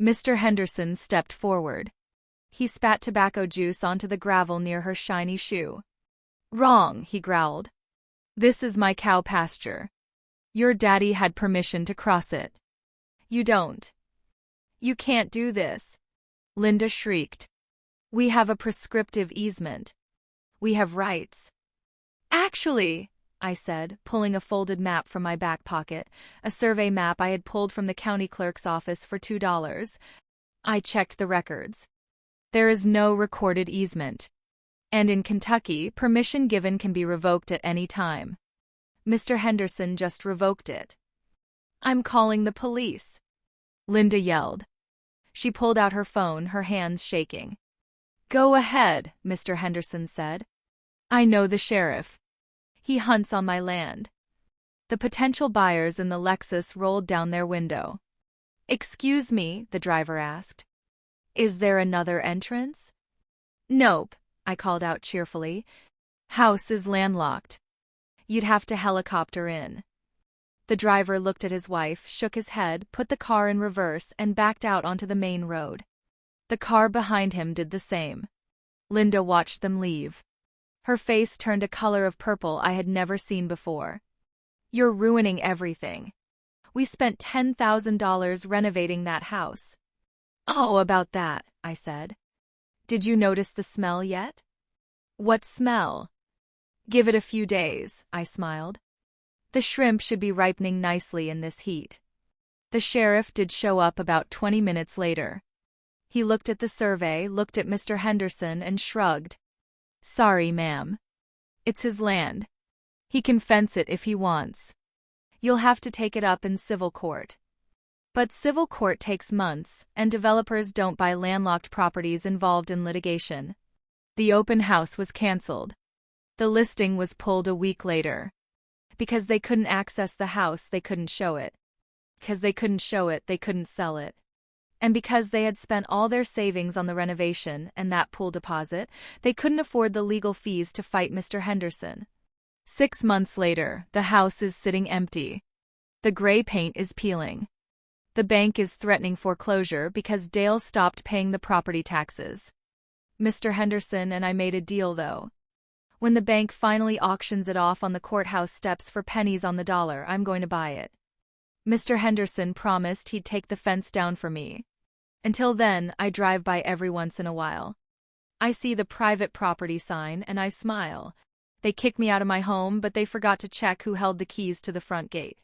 Mr. Henderson stepped forward. He spat tobacco juice onto the gravel near her shiny shoe. Wrong, he growled. This is my cow pasture. Your daddy had permission to cross it. You don't. You can't do this. Linda shrieked. We have a prescriptive easement. We have rights. Actually, I said, pulling a folded map from my back pocket, a survey map I had pulled from the county clerk's office for $2. I checked the records. There is no recorded easement. And in Kentucky, permission given can be revoked at any time. Mr. Henderson just revoked it. I'm calling the police, Linda yelled. She pulled out her phone, her hands shaking. Go ahead, Mr. Henderson said. I know the sheriff. He hunts on my land. The potential buyers in the Lexus rolled down their window. Excuse me, the driver asked. Is there another entrance? Nope, I called out cheerfully. House is landlocked. You'd have to helicopter in. The driver looked at his wife, shook his head, put the car in reverse, and backed out onto the main road. The car behind him did the same. Linda watched them leave. Her face turned a color of purple I had never seen before. You're ruining everything. We spent $10,000 renovating that house. Oh, about that, I said. Did you notice the smell yet? What smell? Give it a few days, I smiled. The shrimp should be ripening nicely in this heat. The sheriff did show up about 20 minutes later. He looked at the survey, looked at Mr. Henderson, and shrugged. Sorry, ma'am. It's his land. He can fence it if he wants. You'll have to take it up in civil court. But civil court takes months, and developers don't buy landlocked properties involved in litigation. The open house was canceled. The listing was pulled a week later. Because they couldn't access the house, they couldn't show it. Because they couldn't show it, they couldn't sell it. And because they had spent all their savings on the renovation and that pool deposit, they couldn't afford the legal fees to fight Mr. Henderson. 6 months later, the house is sitting empty. The gray paint is peeling. The bank is threatening foreclosure because Dale stopped paying the property taxes. Mr. Henderson and I made a deal, though. When the bank finally auctions it off on the courthouse steps for pennies on the dollar, I'm going to buy it. Mr. Henderson promised he'd take the fence down for me. Until then, I drive by every once in a while. I see the private property sign and I smile. They kicked me out of my home, but they forgot to check who held the keys to the front gate.